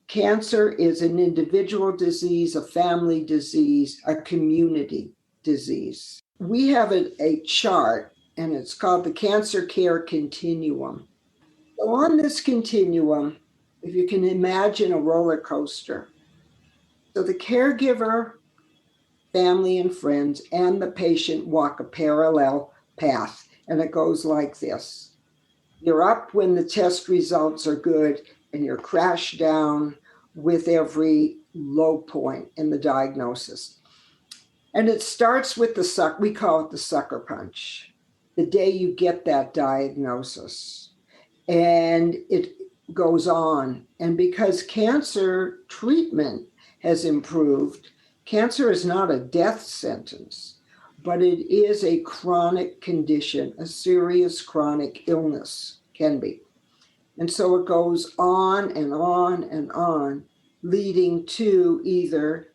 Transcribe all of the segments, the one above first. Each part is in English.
cancer is an individual disease, a family disease, a community disease. We have a chart, and it's called the Cancer Care Continuum. So on this continuum, if you can imagine a roller coaster, so the caregiver, family and friends, and the patient walk a parallel path, and it goes like this. You're up when the test results are good, and you're crashed down with every low point in the diagnosis. And it starts with we call it the sucker punch, the day you get that diagnosis. And it goes on. And because cancer treatment has improved, cancer is not a death sentence, but it is a chronic condition, a serious chronic illness can be. And so it goes on and on and on, leading to either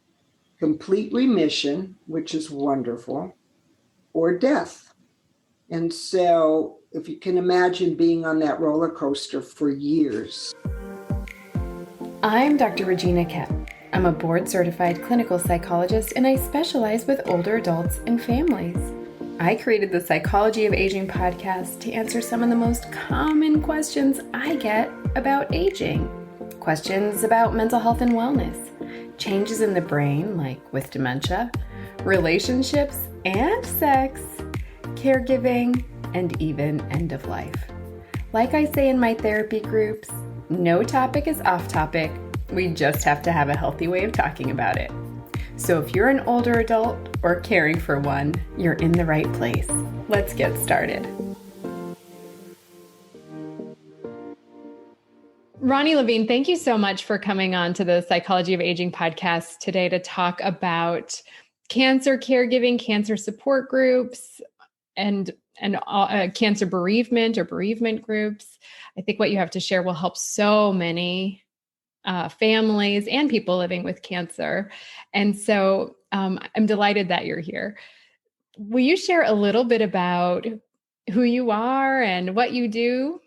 complete remission, which is wonderful, or death. And so if you can imagine being on that roller coaster for years. I'm Dr. Regina Kett. I'm a board-certified clinical psychologist, and I specialize with older adults and families. I created the Psychology of Aging podcast to answer some of the most common questions I get about aging. Questions about mental health and wellness, changes in the brain, like with dementia, relationships and sex, caregiving, and even end of life. Like I say in my therapy groups, no topic is off topic. We just have to have a healthy way of talking about it. So if you're an older adult or caring for one, you're in the right place. Let's get started. Ronni Levine, thank you so much for coming on to the Psychology of Aging podcast today to talk about cancer caregiving, cancer support groups, and cancer bereavement or bereavement groups. I think what you have to share will help so many families and people living with cancer. And so I'm delighted that you're here. Will you share a little bit about who you are and what you do?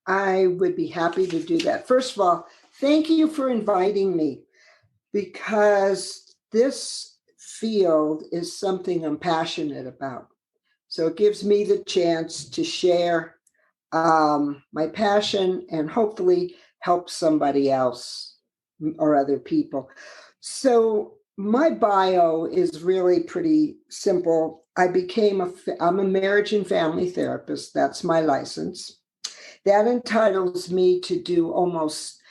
I would be happy to do that. First of all, thank you for inviting me, because this field is something I'm passionate about. So it gives me the chance to share my passion and hopefully help somebody else or other people. So my bio is really pretty simple. I'm a marriage and family therapist. That's my license. That entitles me to do almost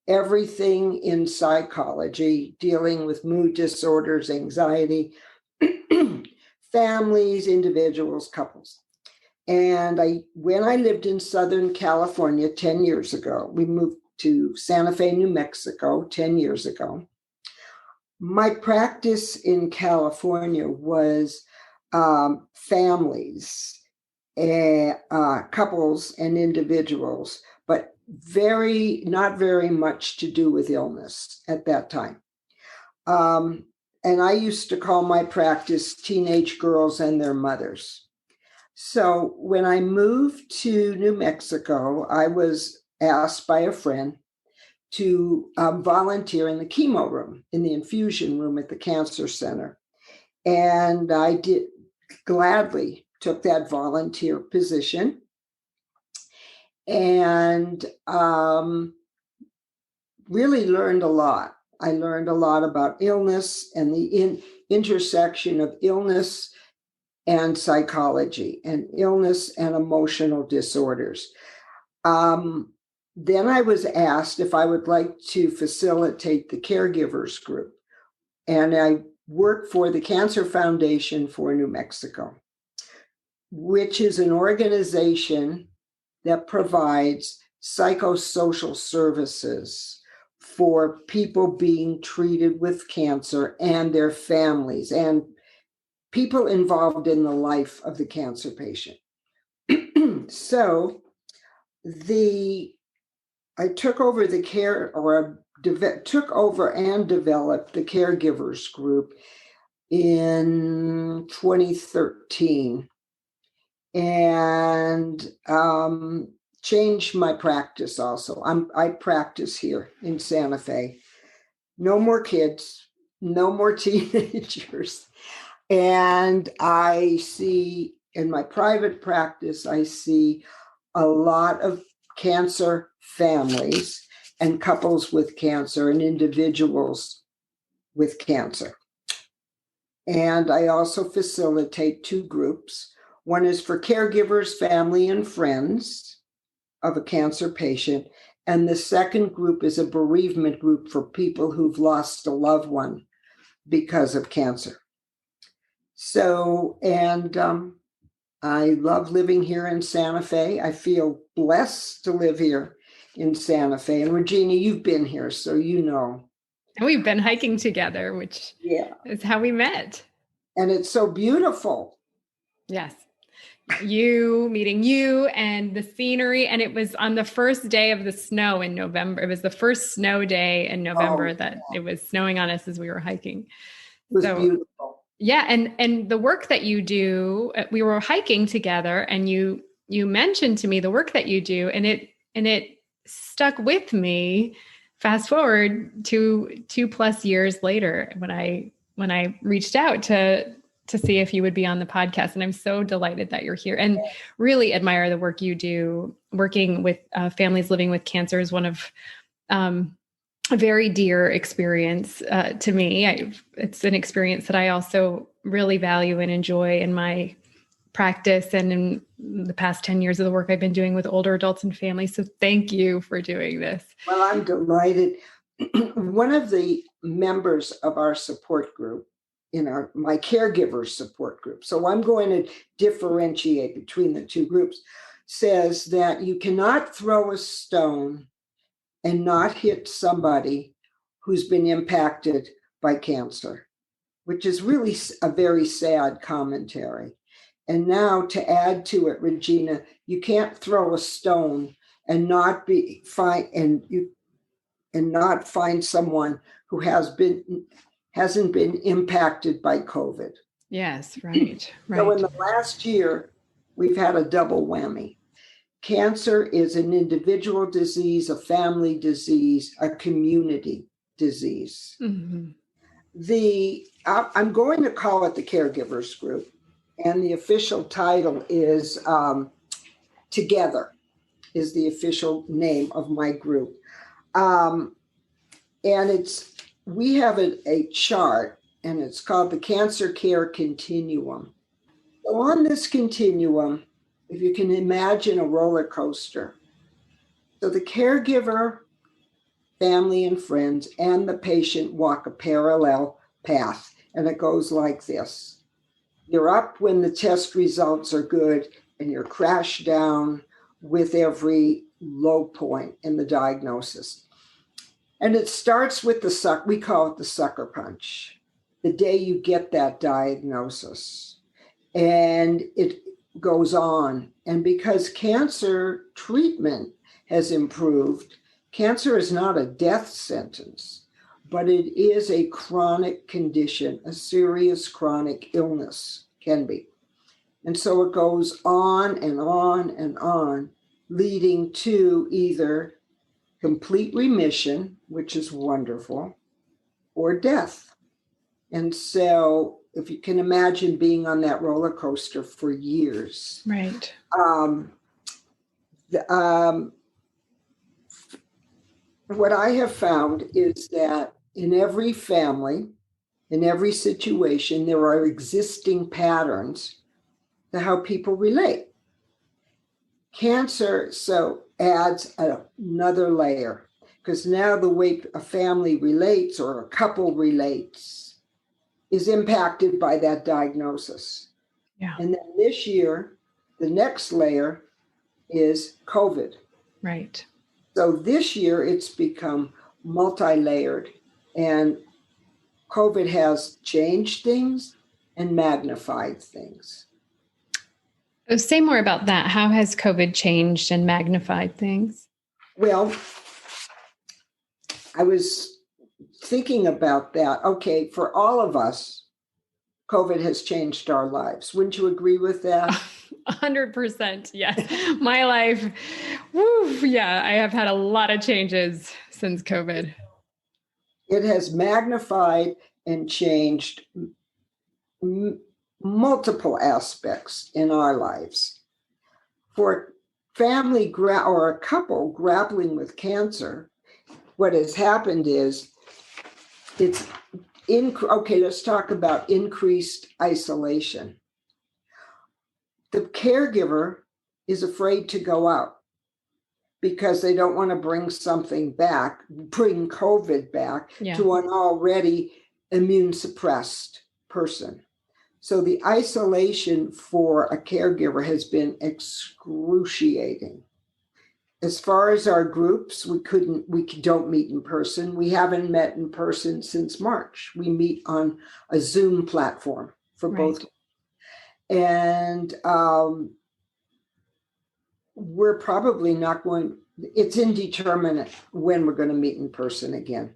everything in psychology, dealing with mood disorders, anxiety, families, individuals, couples. And when I lived in Southern California 10 years ago, we moved to Santa Fe, New Mexico 10 years ago. My practice in California was families, couples and individuals, but not very much to do with illness at that time. And I used to call my practice teenage girls and their mothers. So when I moved to New Mexico, I was asked by a friend to volunteer in the chemo room, in the infusion room at the cancer center. And I gladly took that volunteer position, and really learned a lot. I learned a lot about illness and the intersection of illness and psychology, and illness and emotional disorders. Then I was asked if I would like to facilitate the caregivers group, and I work for the Cancer Foundation for New Mexico, which is an organization that provides psychosocial services for people being treated with cancer and their families and people involved in the life of the cancer patient. So I took over took over and developed the caregivers group in 2013. And changed my practice also. I practice here in Santa Fe. No more kids, no more teenagers. And I see in my private practice, I see a lot of cancer families and couples with cancer and individuals with cancer. And I also facilitate 2 groups. One is for caregivers, family, and friends of a cancer patient. And the second group is a bereavement group for people who've lost a loved one because of cancer. So, and I love living here in Santa Fe. I feel blessed to live here in Santa Fe. And Regina, you've been here, so you know. And we've been hiking together, which is how we met. And it's so beautiful. Yes. Meeting you and the scenery. And it was on the first day of the snow in November. It was the first snow day in November that it was snowing on us as we were hiking. It was beautiful. Yeah. And the work that you do, we were hiking together and you mentioned to me the work that you do, and it stuck with me. Fast forward to 2+ years later when I reached out to see if you would be on the podcast. And I'm so delighted that you're here and really admire the work you do. Working with families living with cancer is one of a very dear experience to me. It's an experience that I also really value and enjoy in my practice and in the past 10 years of the work I've been doing with older adults and families. So thank you for doing this. Well, I'm delighted. One of the members of our support group, my caregiver support group, so I'm going to differentiate between the 2 groups, says that you cannot throw a stone and not hit somebody who's been impacted by cancer, which is really a very sad commentary. And now to add to it, Regina, you can't throw a stone and not find someone who hasn't been impacted by COVID. Yes, right. So in the last year, we've had a double whammy. Cancer is an individual disease, a family disease, a community disease. Mm-hmm. I'm going to call it the Caregivers group, and the official title is Together is the official name of my group. And we have a chart, and it's called the Cancer Care Continuum. So on this continuum, if you can imagine a roller coaster, so the caregiver, family and friends, and the patient walk a parallel path, and it goes like this. You're up when the test results are good, and you're crashed down with every low point in the diagnosis. And it starts with we call it the sucker punch, the day you get that diagnosis. And it goes on. And because cancer treatment has improved, cancer is not a death sentence, but it is a chronic condition, a serious chronic illness can be. And so it goes on and on and on, leading to either complete remission, which is wonderful, or death. And so if you can imagine being on that roller coaster for years. Right. What I have found is that in every family, in every situation, there are existing patterns to how people relate. Cancer so adds another layer, because now the way a family relates or a couple relates is impacted by that diagnosis. Yeah. And then this year, the next layer is COVID. Right. So this year it's become multi-layered, and COVID has changed things and magnified things. Say more about that. How has COVID changed and magnified things? Well, I was thinking about that. Okay, for all of us, COVID has changed our lives. Wouldn't you agree with that? 100%. Yes. My life. Woo, yeah. I have had a lot of changes since COVID. It has magnified and changed multiple aspects in our lives. For family or a couple grappling with cancer, what has happened is okay, let's talk about increased isolation. The caregiver is afraid to go out because they don't want to bring COVID back to an already immune suppressed person. So the isolation for a caregiver has been excruciating. As far as our groups, we don't meet in person. We haven't met in person since March. We meet on a Zoom platform for both. And we're probably not going, it's indeterminate when we're going to meet in person again.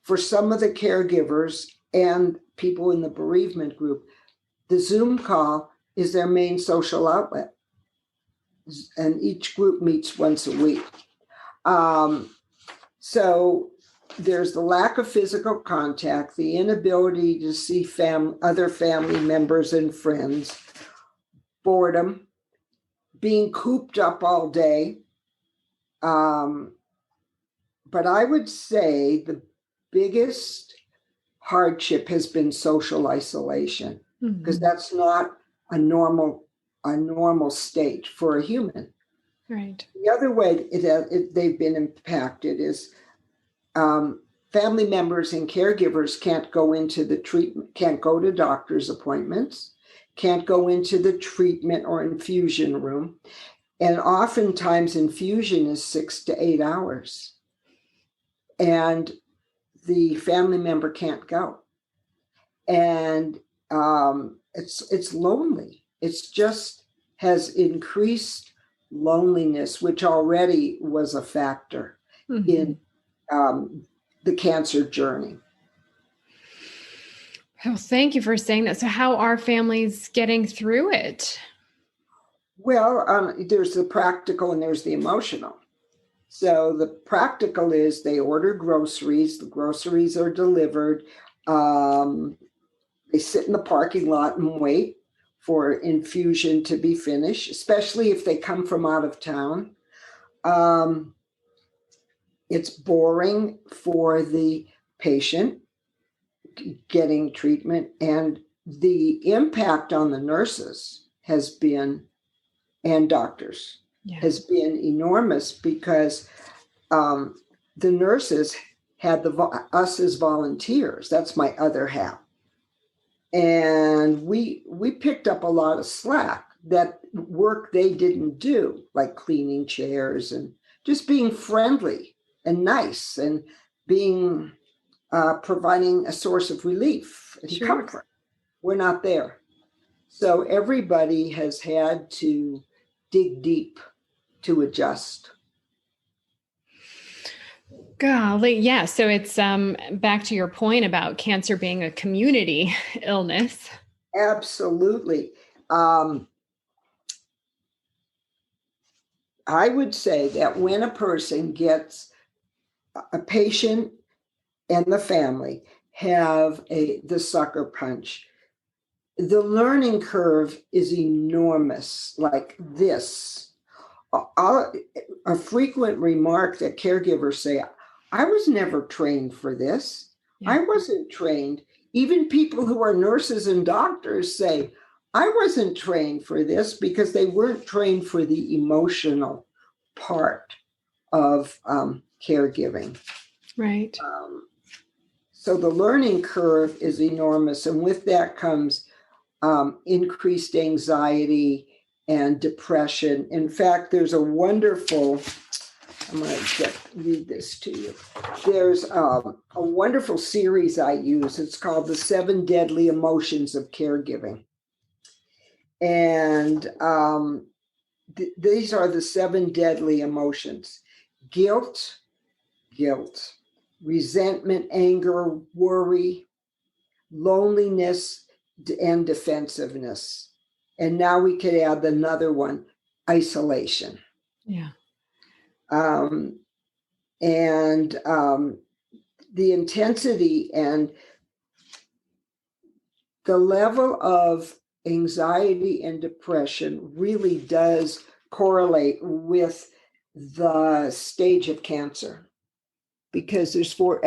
For some of the caregivers and people in the bereavement group, the Zoom call is their main social outlet. And each group meets once a week. So there's the lack of physical contact, the inability to see other family members and friends, boredom, being cooped up all day. But I would say the biggest hardship has been social isolation, because that's not a normal state for a human. Right. The other way they've been impacted is family members and caregivers can't go into the treatment, can't go to doctor's appointments, can't go into the treatment or infusion room. And oftentimes infusion is 6 to 8 hours. And the family member can't go. And it's lonely. It's just has increased loneliness, which already was a factor in the cancer journey. Well, thank you for saying that. So how are families getting through it? Well, there's the practical and there's the emotional. So the practical is they order groceries. The groceries are delivered. They sit in the parking lot and wait for infusion to be finished, especially if they come from out of town. It's boring for the patient getting treatment, and the impact on the nurses and doctors has been enormous, because the nurses had us as volunteers. That's my other hat. And we picked up a lot of slack, that work they didn't do, like cleaning chairs and just being friendly and nice and being providing a source of relief and comfort. We're not there. So everybody has had to dig deep to adjust. Golly, yeah. So it's back to your point about cancer being a community illness. Absolutely. I would say that when a person gets a patient and the family have the sucker punch, the learning curve is enormous, like this. A frequent remark that caregivers say, I was never trained for this. I wasn't trained. Even people who are nurses and doctors say, I wasn't trained for this, because they weren't trained for the emotional part of caregiving. Right. So the learning curve is enormous. And with that comes increased anxiety and depression. In fact, there's a wonderful, I'm going to read this to you. There's a wonderful series I use. It's called The 7 Deadly Emotions of Caregiving. And these are the 7 deadly emotions: guilt, resentment, anger, worry, loneliness, and defensiveness. And now we could add another one, isolation. Yeah. The intensity and the level of anxiety and depression really does correlate with the stage of cancer, because there's four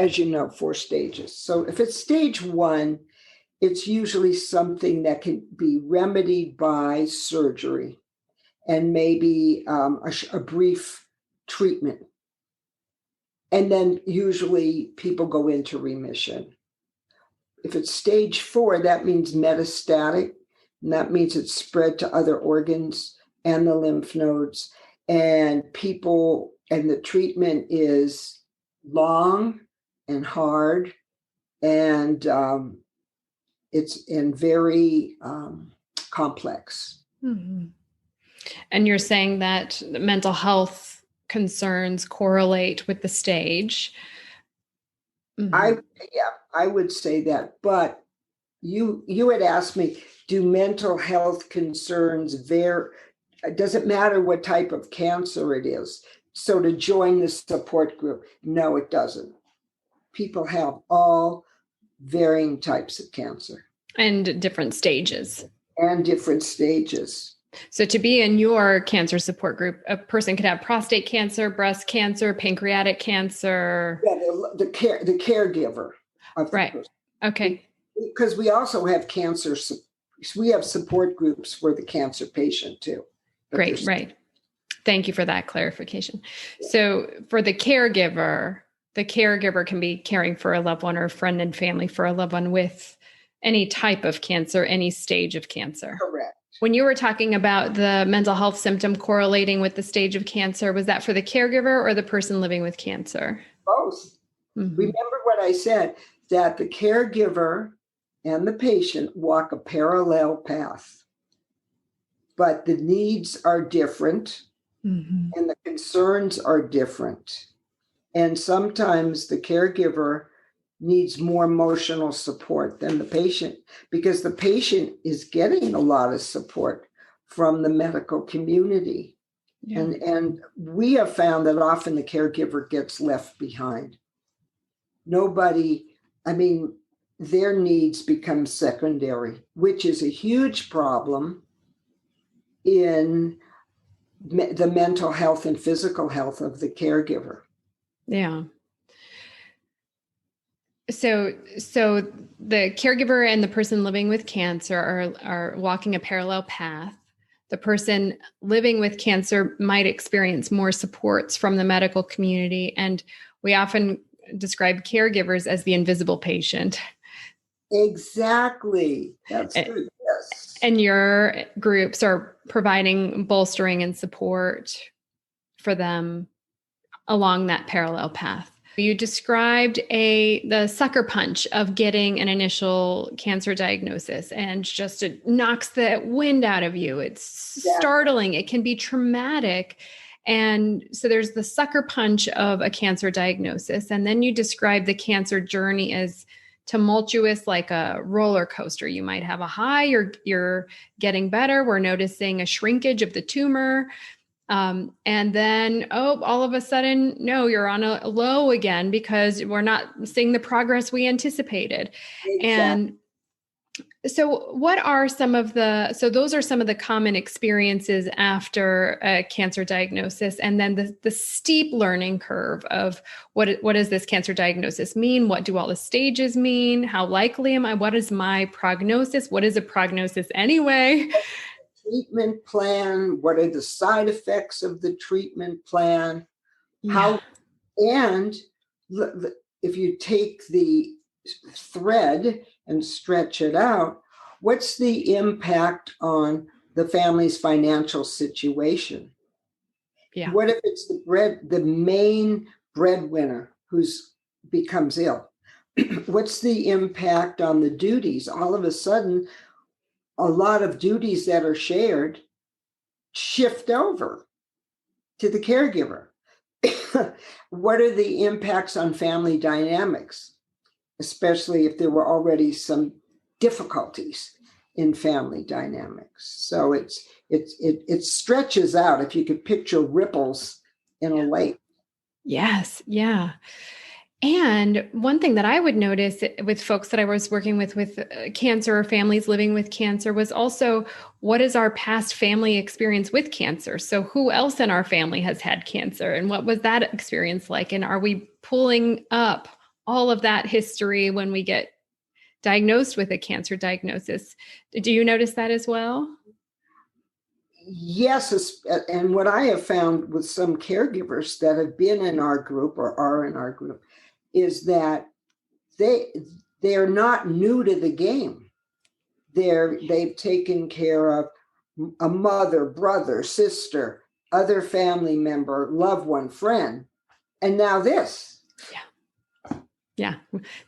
stages. So if it's stage 1, it's usually something that can be remedied by surgery and maybe a brief treatment. And then usually people go into remission. If it's stage 4, that means metastatic, and that means it's spread to other organs and the lymph nodes. And the treatment is long and hard, and it's very complex. Mm-hmm. And you're saying that mental health concerns correlate with the stage. Mm-hmm. I would say that, but you had asked me, do mental health concerns vary? Does it matter what type of cancer it is? So to join the support group, no, it doesn't. People have all varying types of cancer. And different stages. So to be in your cancer support group, a person could have prostate cancer, breast cancer, pancreatic cancer. Yeah, the caregiver. Right. Okay. Because we also have we have support groups for the cancer patient too. Great. Right. Thank you for that clarification. Yeah. So for the caregiver can be caring for a loved one or a friend and family for a loved one with any type of cancer, any stage of cancer. Correct. When you were talking about the mental health symptom correlating with the stage of cancer, was that for the caregiver or the person living with cancer? Both. Mm-hmm. Remember what I said, that the caregiver and the patient walk a parallel path, but the needs are different, mm-hmm. and the concerns are different. And sometimes the caregiver needs more emotional support than the patient, because the patient is getting a lot of support from the medical community. Yeah. And we have found that often the caregiver gets left behind. Their needs become secondary, which is a huge problem in the mental health and physical health of the caregiver. Yeah. So the caregiver and the person living with cancer are walking a parallel path. The person living with cancer might experience more supports from the medical community. And we often describe caregivers as the invisible patient. Exactly. That's good. Yes. And your groups are providing bolstering and support for them along that parallel path. You described the sucker punch of getting an initial cancer diagnosis, and just it knocks the wind out of you. It's startling. It can be traumatic. And so there's the sucker punch of a cancer diagnosis. And then you describe the cancer journey as tumultuous, like a roller coaster. You might have a high, you're getting better. We're noticing a shrinkage of the tumor. And then, all of a sudden, no, you're on a low again because we're not seeing the progress we anticipated. Exactly. And so those are some of the common experiences after a cancer diagnosis. And then the steep learning curve of what does this cancer diagnosis mean? What do all the stages mean? How likely am I? What is my prognosis? What is a prognosis anyway? Treatment plan, what are the side effects of the treatment plan? Yeah. And if you take the thread and stretch it out, what's the impact on the family's financial situation? Yeah. What if it's the main breadwinner who's becomes ill? What's the impact on the duties? All of a sudden, a lot of duties that are shared shift over to the caregiver. What are the impacts on family dynamics, especially if there were already some difficulties? in family dynamics. So it stretches out. If you could picture ripples in a lake. Yes. Yeah. And one thing that I would notice with folks that I was working with cancer or families living with cancer was also, what is our past family experience with cancer? So who else in our family has had cancer, and what was that experience like? And are we pulling up all of that history when we get diagnosed with a cancer diagnosis? Do you notice that as well? Yes, and what I have found with some caregivers that have been in our group or are in our group is that they're not new to the game. They've taken care of a mother, brother, sister, other family member, loved one, friend, and now this. Yeah.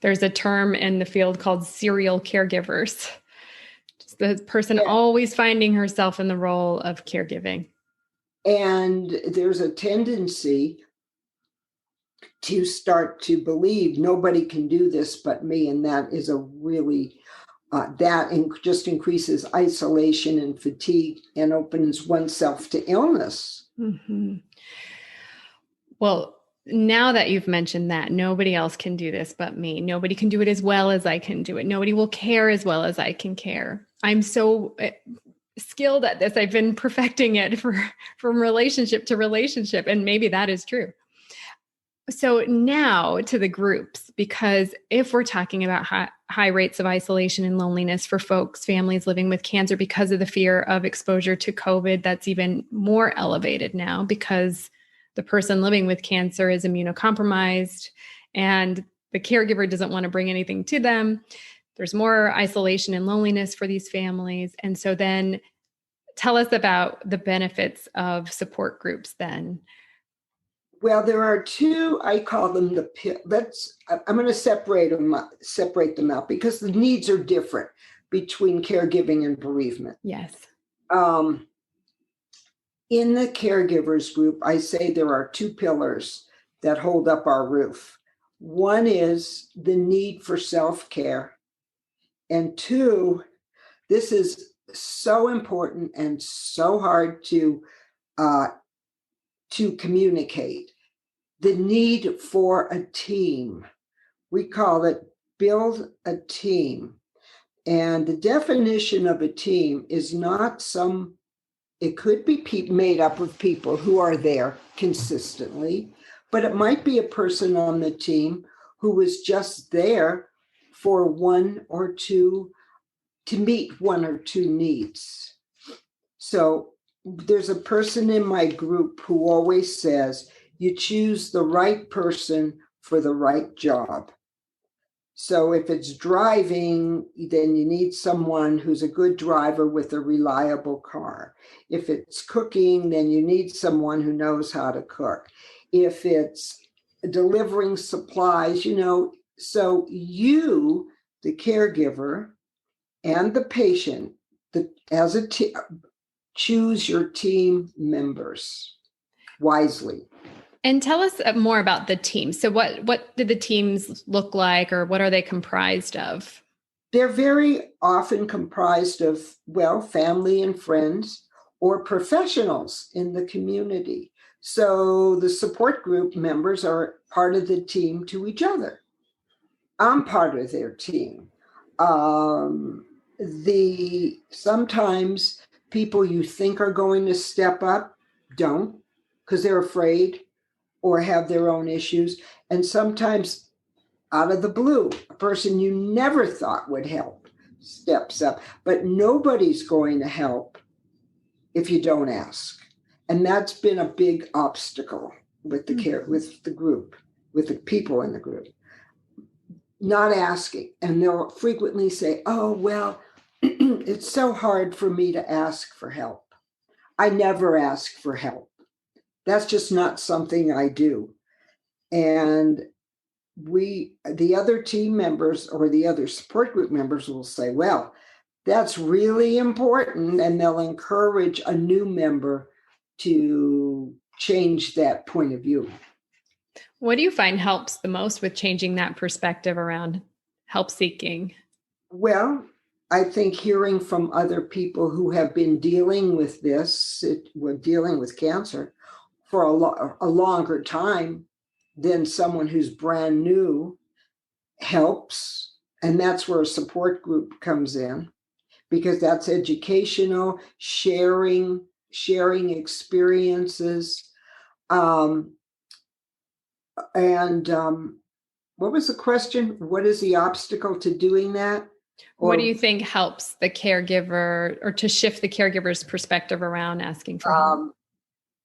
There's a term in the field called serial caregivers. Just the person always finding herself in the role of caregiving. And there's a tendency to start to believe nobody can do this but me. And that is a really, just increases isolation and fatigue and opens oneself to illness. Mm-hmm. Well, now that you've mentioned that, nobody else can do this but me. Nobody can do it as well as I can do it. Nobody will care as well as I can care. I'm so skilled at this. I've been perfecting it from relationship to relationship. And maybe that is true. So now to the groups, because if we're talking about high rates of isolation and loneliness for folks, families living with cancer because of the fear of exposure to COVID, that's even more elevated now because the person living with cancer is immunocompromised and the caregiver doesn't want to bring anything to them. There's more isolation and loneliness for these families. And so then tell us about the benefits of support groups then. Well, there are two, I call them I'm going to separate them out because the needs are different between caregiving and bereavement. Yes. In the caregivers group, I say there are two pillars that hold up our roof. One is the need for self-care. And two, this is so important and so hard to communicate, the need for a team. We call it build a team. And the definition of a team is not it could be made up of people who are there consistently, but it might be a person on the team who was just there for one or two, to meet one or two needs. So there's a person in my group who always says, you choose the right person for the right job. So if it's driving, then you need someone who's a good driver with a reliable car. If it's cooking, then you need someone who knows how to cook. If it's delivering supplies, so you, the caregiver and the patient, choose your team members wisely. And tell us more about the team. So what did the teams look like, or what are they comprised of? They're very often comprised of, family and friends or professionals in the community. So the support group members are part of the team to each other. I'm part of their team. Sometimes people you think are going to step up don't, because they're afraid or have their own issues. And sometimes out of the blue, a person you never thought would help steps up, but nobody's going to help if you don't ask. And that's been a big obstacle with with the group, with the people in the group, not asking. And they'll frequently say, oh, well, it's so hard for me to ask for help. I never ask for help. That's just not something I do. And the other team members or the other support group members will say, well, that's really important. And they'll encourage a new member to change that point of view. What do you find helps the most with changing that perspective around help seeking? Well, I think hearing from other people who have been dealing with dealing with cancer for a longer time than someone who's brand new helps. And that's where a support group comes in, because that's educational, sharing experiences. What was the question? What is the obstacle to doing that? What do you think helps the caregiver, or to shift the caregiver's perspective around asking for help?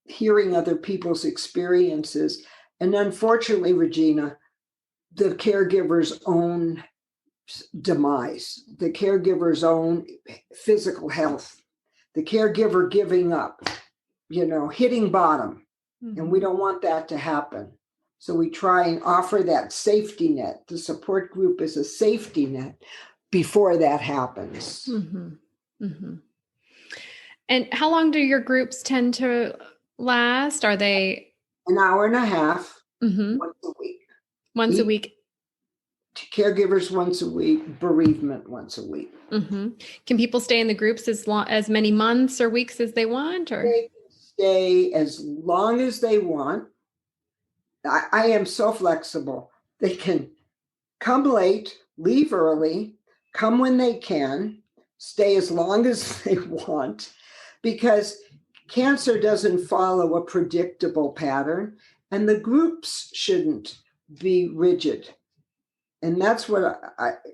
Hearing other people's experiences. And unfortunately, Regina, the caregiver's own demise, the caregiver's own physical health, the caregiver giving up, hitting bottom. Mm-hmm. And we don't want that to happen. So we try and offer that safety net. The support group is a safety net before that happens. Mm-hmm. Mm-hmm. And how long do your groups tend to last? Are they an hour and a half, mm-hmm. once a week? Once a week. Caregivers once a week, bereavement once a week. Mm-hmm. Can people stay in the groups as many months or weeks as they want? Or they can stay as long as they want. I am so flexible. They can come late, leave early, come when they can, stay as long as they want, because cancer doesn't follow a predictable pattern, and the groups shouldn't be rigid. And that's what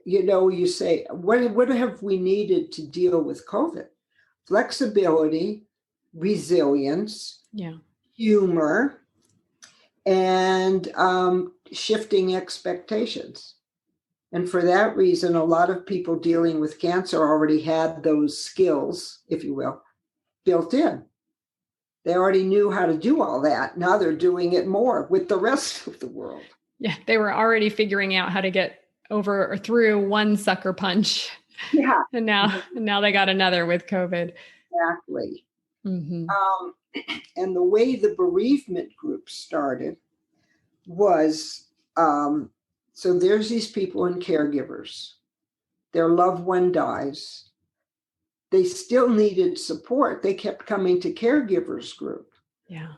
you say, what have we needed to deal with COVID? Flexibility, resilience, humor, and shifting expectations. And for that reason, a lot of people dealing with cancer already had those skills, if you will, built in. They already knew how to do all that. Now they're doing it more with the rest of the world. Yeah, they were already figuring out how to get over or through one sucker punch. Yeah. And now they got another with COVID. Exactly. Mm-hmm. And the way the bereavement group started was, so there's these people and caregivers. Their loved one dies. They still needed support. They kept coming to caregivers group. Yeah.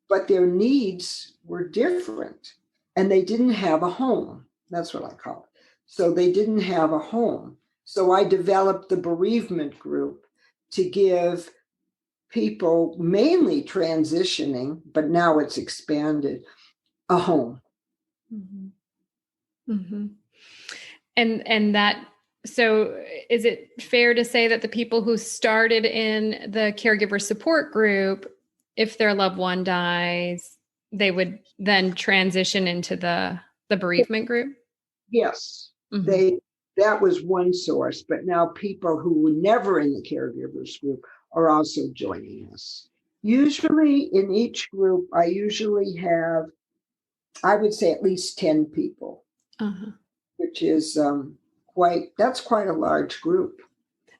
But their needs were different. And they didn't have a home. That's what I call it. So they didn't have a home. So I developed the bereavement group to give people, mainly transitioning, but now it's expanded, a home. Mm-hmm. Mm-hmm. And that, so is it fair to say that the people who started in the caregiver support group, if their loved one dies, they would then transition into the bereavement group? Yes. Mm-hmm. That was one source, but now people who were never in the caregivers group are also joining us. Usually in each group, I usually have, I would say, at least 10 people, which is that's quite a large group.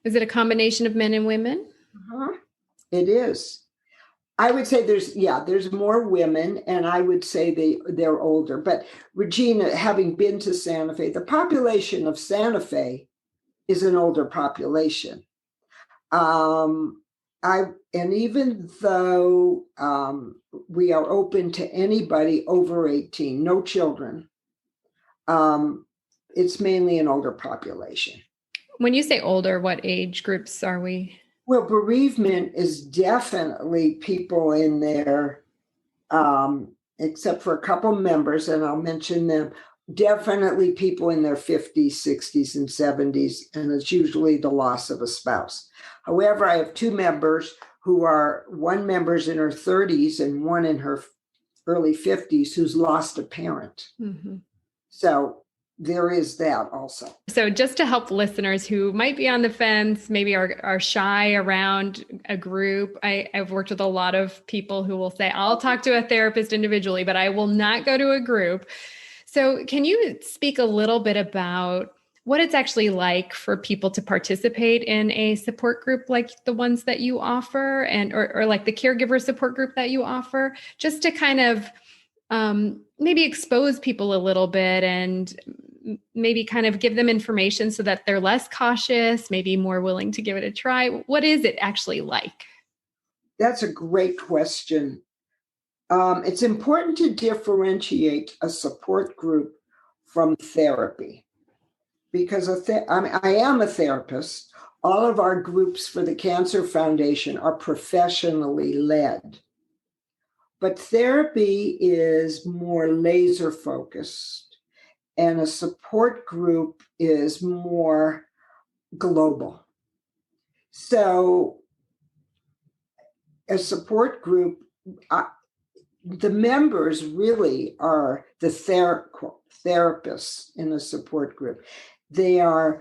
Is it a combination of men and women? It is. I would say there's more women, and I would say they're older. But Regina, having been to Santa Fe, the population of Santa Fe is an older population. And even though we are open to anybody over 18, no children, it's mainly an older population. When you say older, what age groups are we? Well, bereavement is definitely people in their, except for a couple members, and I'll mention them, definitely people in their 50s, 60s, and 70s, and it's usually the loss of a spouse. However, I have two members one member's in her 30s and one in her early 50s who's lost a parent. Mm-hmm. So there is that also. So just to help listeners who might be on the fence, maybe are shy around a group, I've worked with a lot of people who will say, I'll talk to a therapist individually, but I will not go to a group. So can you speak a little bit about what it's actually like for people to participate in a support group like the ones that you offer, and or like the caregiver support group that you offer, just to kind of maybe expose people a little bit and maybe kind of give them information so that they're less cautious, maybe more willing to give it a try? What is it actually like? That's a great question. It's important to differentiate a support group from therapy, because I am a therapist. All of our groups for the Cancer Foundation are professionally led. But therapy is more laser focused, and a support group is more global. So a support group, the members really are the therapists in a support group. The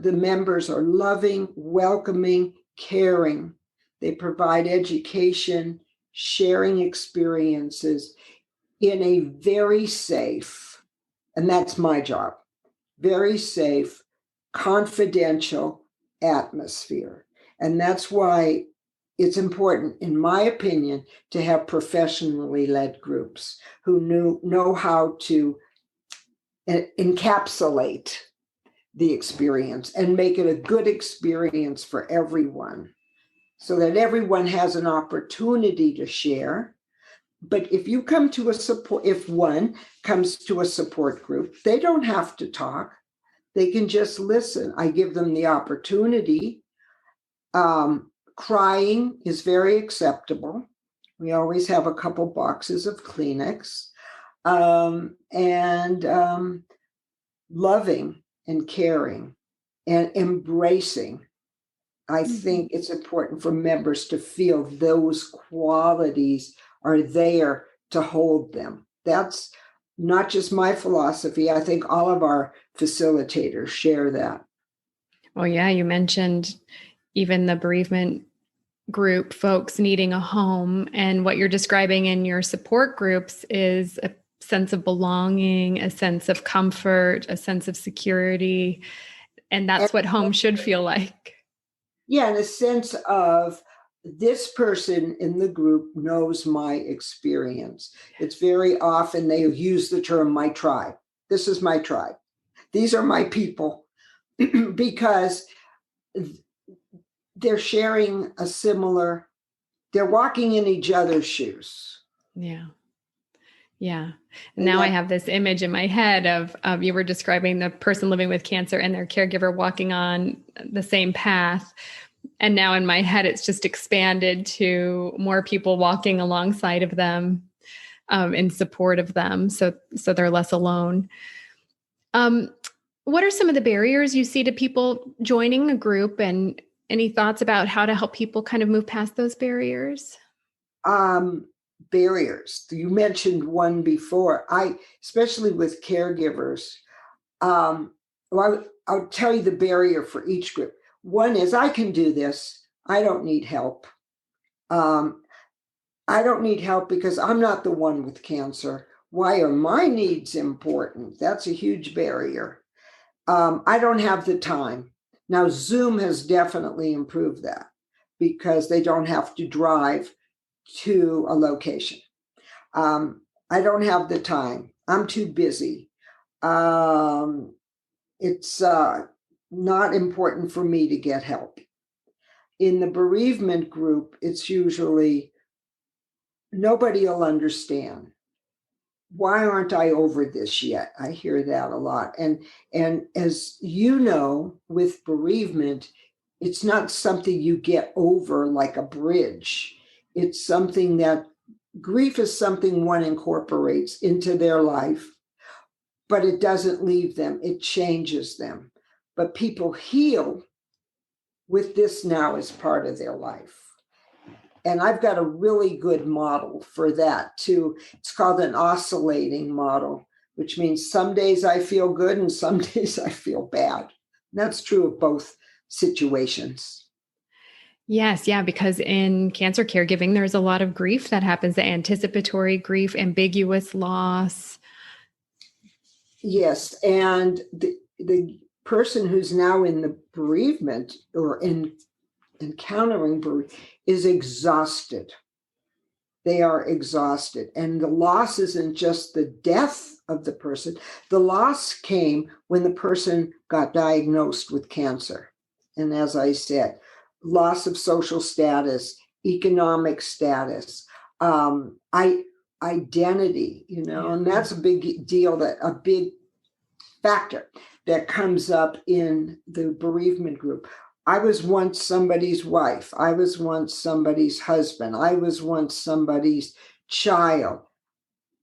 members are loving, welcoming, caring. They provide education, sharing experiences in a very safe, and that's my job, very safe, confidential atmosphere. And that's why it's important, in my opinion, to have professionally led groups who know how to encapsulate the experience and make it a good experience for everyone, so that everyone has an opportunity to share. But if one comes to a support group, they don't have to talk. They can just listen. I give them the opportunity. Crying is very acceptable. We always have a couple boxes of Kleenex. And loving and caring and embracing. I think it's important for members to feel those qualities are there to hold them. That's not just my philosophy. I think all of our facilitators share that. Well, yeah, you mentioned even the bereavement group folks needing a home, and what you're describing in your support groups is a sense of belonging, a sense of comfort, a sense of security. And that's what home should feel like. Yeah, in a sense of this person in the group knows my experience. It's very often they use the term my tribe. This is my tribe. These are my people, because they're sharing they're walking in each other's shoes. Yeah. Yeah. And now I have this image in my head of you were describing the person living with cancer and their caregiver walking on the same path. And now in my head, it's just expanded to more people walking alongside of them, in support of them. So they're less alone. What are some of the barriers you see to people joining a group, and any thoughts about how to help people kind of move past those barriers? Barriers. You mentioned one before. Especially with caregivers, I'll tell you the barrier for each group. One is, I can do this. I don't need help. I don't need help because I'm not the one with cancer. Why are my needs important? That's a huge barrier. I don't have the time. Now, Zoom has definitely improved that, because they don't have to drive to a location. I don't have the time. I'm too busy. It's not important for me to get help. In the bereavement group, it's usually nobody will understand. Why aren't I over this yet? I hear that a lot. And as you know, with bereavement, it's not something you get over like a bridge. It's something that grief is something one incorporates into their life, but it doesn't leave them. It changes them. But people heal with this now as part of their life. And I've got a really good model for that too. It's called an oscillating model, which means some days I feel good and some days I feel bad. And that's true of both situations. Yes. Yeah. Because in cancer caregiving, there's a lot of grief that happens, the anticipatory grief, ambiguous loss. Yes. And the person who's now in the bereavement or encountering bereavement is exhausted. they are exhausted. And the loss isn't just the death of the person. The loss came when the person got diagnosed with cancer. And as I said, loss of social status, economic status, identity, and that's a big deal, a big factor that comes up in the bereavement group. I was once somebody's wife. I was once somebody's husband. I was once somebody's child.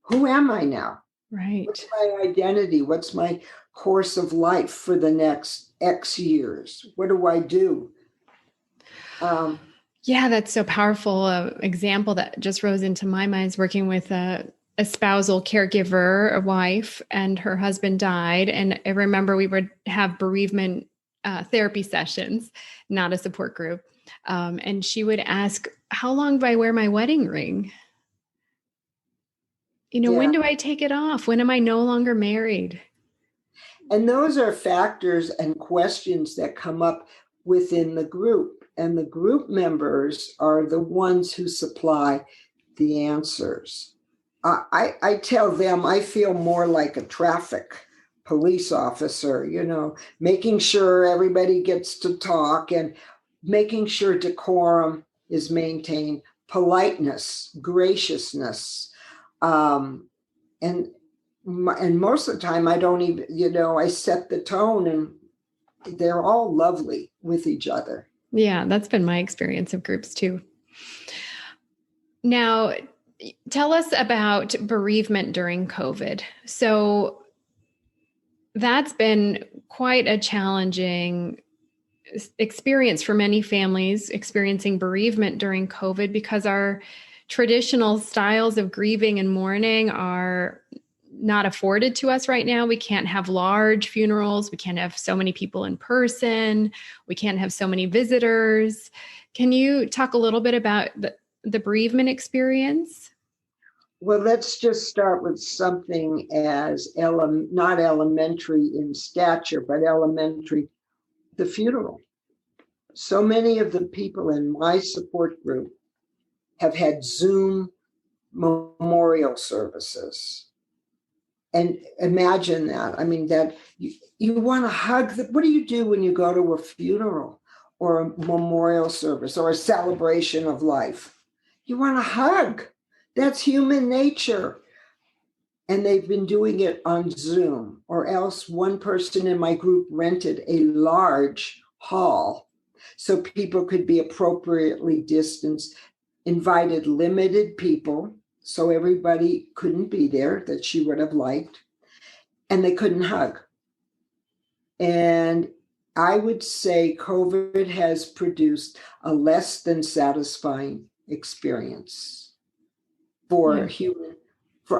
Who am I now? Right. What's my identity? What's my course of life for the next X years? What do I do? Yeah, that's so powerful. Example that just rose into my mind is working with a spousal caregiver, a wife, and her husband died. And I remember we would have bereavement therapy sessions, not a support group. And she would ask, how long do I wear my wedding ring? When do I take it off? When am I no longer married? And those are factors and questions that come up within the group. And the group members are the ones who supply the answers. I tell them I feel more like a traffic police officer, making sure everybody gets to talk and making sure decorum is maintained, politeness, graciousness. And most of the time I don't even, I set the tone and they're all lovely with each other. Yeah, that's been my experience of groups too. Now, tell us about bereavement during COVID. So that's been quite a challenging experience for many families experiencing bereavement during COVID because our traditional styles of grieving and mourning are not afforded to us right now. We can't have large funerals. We can't have so many people in person. We can't have so many visitors. Can you talk a little bit about the bereavement experience? Well, let's just start with something as not elementary in stature, but elementary, the funeral. So many of the people in my support group have had Zoom memorial services. And imagine that. I mean, that you want to hug. What do you do when you go to a funeral or a memorial service or a celebration of life? You want to hug. That's human nature. And they've been doing it on Zoom, or else one person in my group rented a large hall so people could be appropriately distanced, invited limited people, so everybody couldn't be there that she would have liked, and they couldn't hug. And I would say COVID has produced a less than satisfying experience for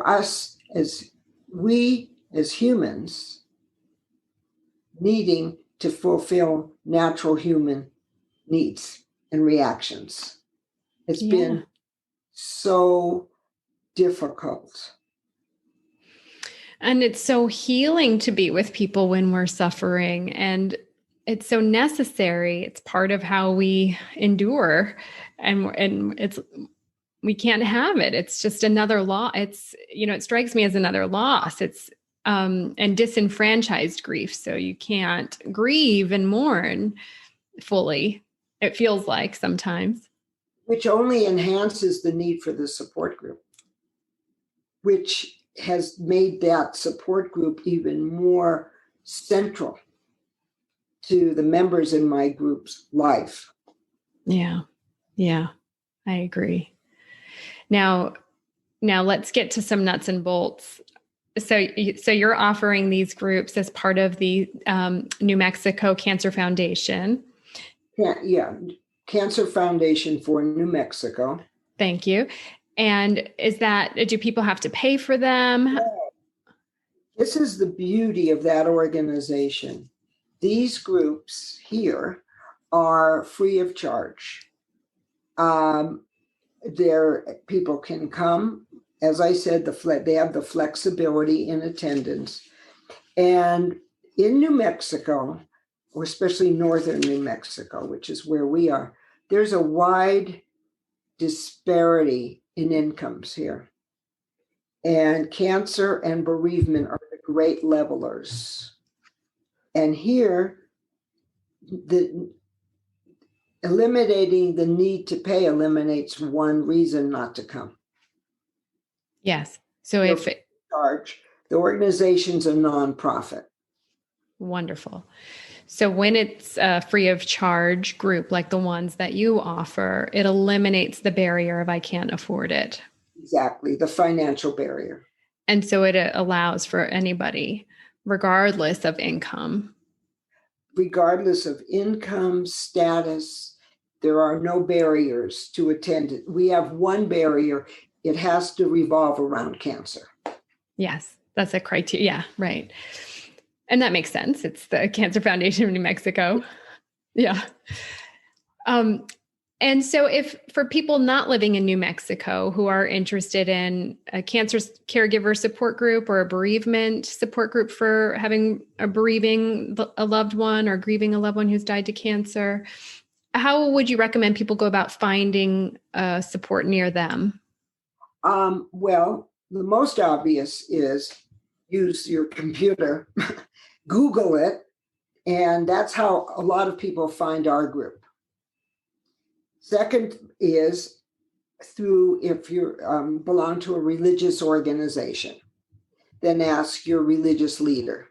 us as humans needing to fulfill natural human needs and reactions. It's been so difficult. And it's so healing to be with people when we're suffering, and it's so necessary. It's part of how we endure, and it's, we can't have it. It's just another loss. It's, it strikes me as another loss. It's, and disenfranchised grief. So you can't grieve and mourn fully. It feels like sometimes. Which only enhances the need for the support group, which has made that support group even more central to the members in my group's life. Yeah, I agree. Now let's get to some nuts and bolts. So you're offering these groups as part of the New Mexico Cancer Foundation. Yeah. Cancer Foundation for New Mexico. Thank you. And do people have to pay for them? No. This is the beauty of that organization. These groups here are free of charge. People can come. As I said, they have the flexibility in attendance. And in New Mexico, or especially northern New Mexico, which is where we are, there's a wide disparity in incomes here. And cancer and bereavement are the great levelers. And here, eliminating the need to pay eliminates one reason not to come. Yes. So if charge, the organization's a nonprofit. Wonderful. So when it's a free of charge group, like the ones that you offer, it eliminates the barrier of I can't afford it. Exactly. The financial barrier. And so it allows for anybody, regardless of income. Regardless of income, status, there are no barriers to attend it. We have one barrier. It has to revolve around cancer. Yes, that's a criteria. Yeah, right. And that makes sense. It's the Cancer Foundation of New Mexico. Yeah. And so if for people not living in New Mexico who are interested in a cancer caregiver support group or a bereavement support group for having bereaving a loved one or grieving a loved one who's died to cancer, how would you recommend people go about finding support near them? Well, the most obvious is use your computer, Google it, and that's how a lot of people find our group. Second is through, if you belong to a religious organization, then ask your religious leader.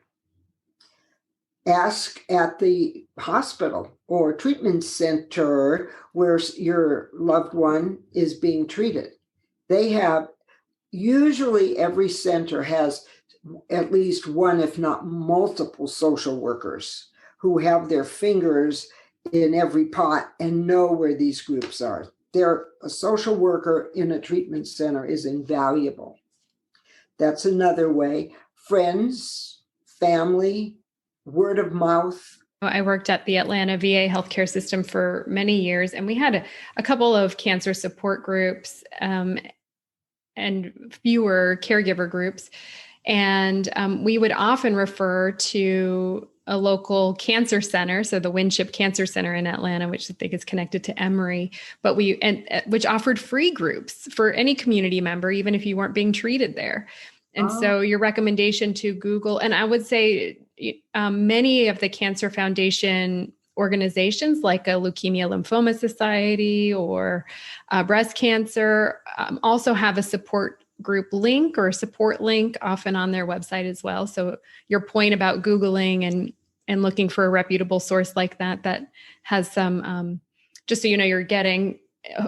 Ask at the hospital or treatment center where your loved one is being treated. They have, usually every center has at least one, if not multiple social workers who have their fingers in every pot and know where these groups are. A social worker in a treatment center is invaluable. That's another way. Friends, family, word of mouth. I worked at the Atlanta VA healthcare system for many years, and we had a couple of cancer support groups and fewer caregiver groups. And we would often refer to a local cancer center, so the Winship Cancer Center in Atlanta, which I think is connected to Emory, but which offered free groups for any community member, even if you weren't being treated there. And so your recommendation to Google, and I would say many of the Cancer Foundation organizations like a Leukemia Lymphoma Society or breast cancer also have a support group link or support link often on their website as well. So your point about Googling and looking for a reputable source like that has some, just so you know, you're getting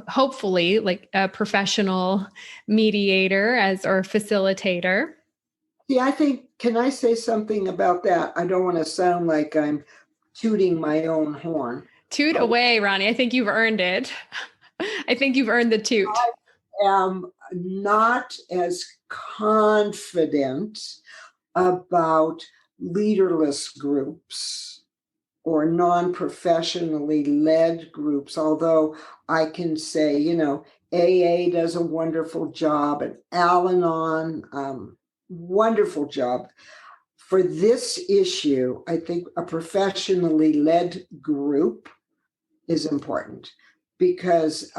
hopefully like a professional mediator or facilitator. Yeah, I think, can I say something about that? I don't want to sound like I'm tooting my own horn. Toot away, Ronni. I think you've earned it. I think you've earned the toot. I am not as confident about leaderless groups or non-professionally led groups, although I can say, AA does a wonderful job and Al-Anon, wonderful job. For this issue, I think a professionally led group is important because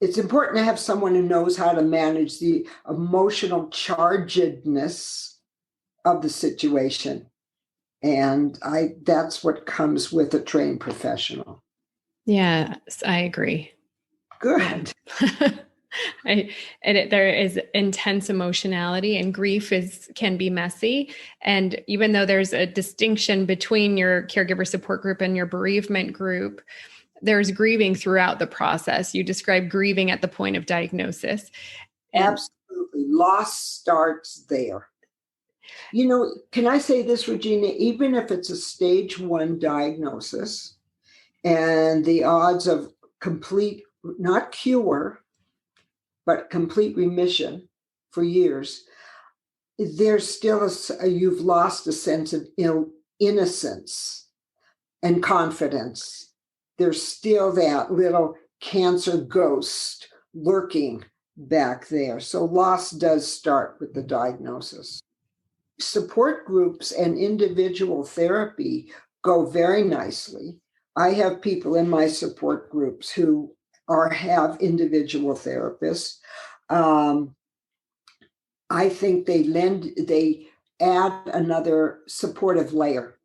it's important to have someone who knows how to manage the emotional chargedness of the situation. And that's what comes with a trained professional. Yes, I agree. Good. There is intense emotionality, and grief can be messy. And even though there's a distinction between your caregiver support group and your bereavement group, there's grieving throughout the process. You describe grieving at the point of diagnosis. Absolutely. Loss starts there. Can I say this, Regina? Even if it's a stage 1 diagnosis and the odds of complete, not cure, but complete remission for years, there's still you've lost a sense of innocence and confidence. There's still that little cancer ghost lurking back there. So loss does start with the diagnosis. Support groups and individual therapy go very nicely. I have people in my support groups who or have individual therapists. I think they add another supportive layer.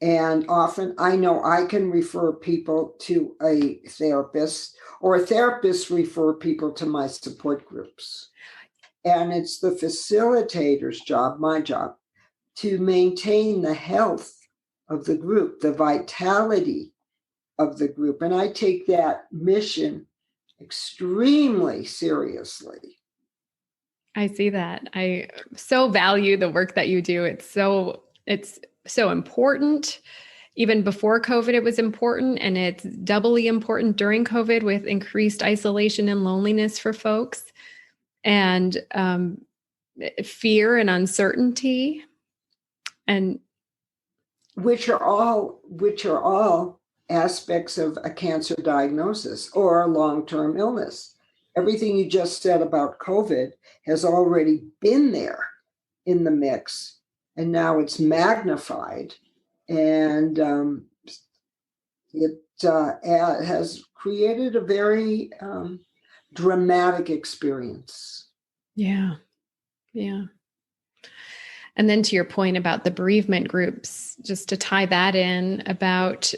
And often I know I can refer people to a therapist, or a therapist refer people to my support groups. And it's the facilitator's job, my job, to maintain the health of the group, the vitality of the group. And I take that mission extremely seriously. I see that. I so value the work that you do. It's so important. Even before COVID, it was important, and it's doubly important during COVID with increased isolation and loneliness for folks, and fear and uncertainty, and which are all aspects of a cancer diagnosis or a long-term illness. Everything you just said about COVID has already been there in the mix, and now it's magnified, and it has created a very dramatic experience. Yeah. And then to your point about the bereavement groups, just to tie that in about,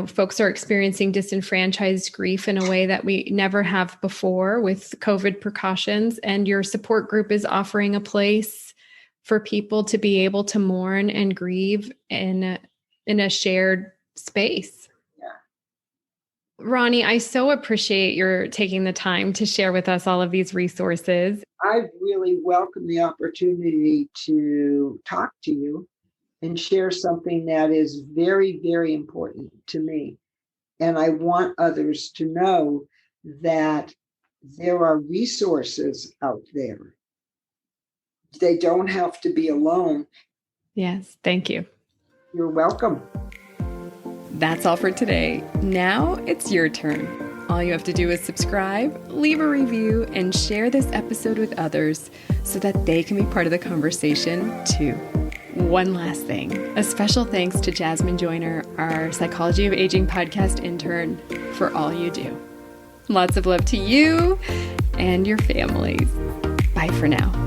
folks are experiencing disenfranchised grief in a way that we never have before with COVID precautions. And your support group is offering a place for people to be able to mourn and grieve in a shared space. Yeah. Ronni, I so appreciate your taking the time to share with us all of these resources. I really welcome the opportunity to talk to you and share something that is very, very important to me. And I want others to know that there are resources out there. They don't have to be alone. Yes, thank you. You're welcome. That's all for today. Now it's your turn. All you have to do is subscribe, leave a review, and share this episode with others so that they can be part of the conversation too. One last thing, a special thanks to Jasmine Joyner, our Psychology of Aging podcast intern, for all you do. Lots of love to you and your families. Bye for now.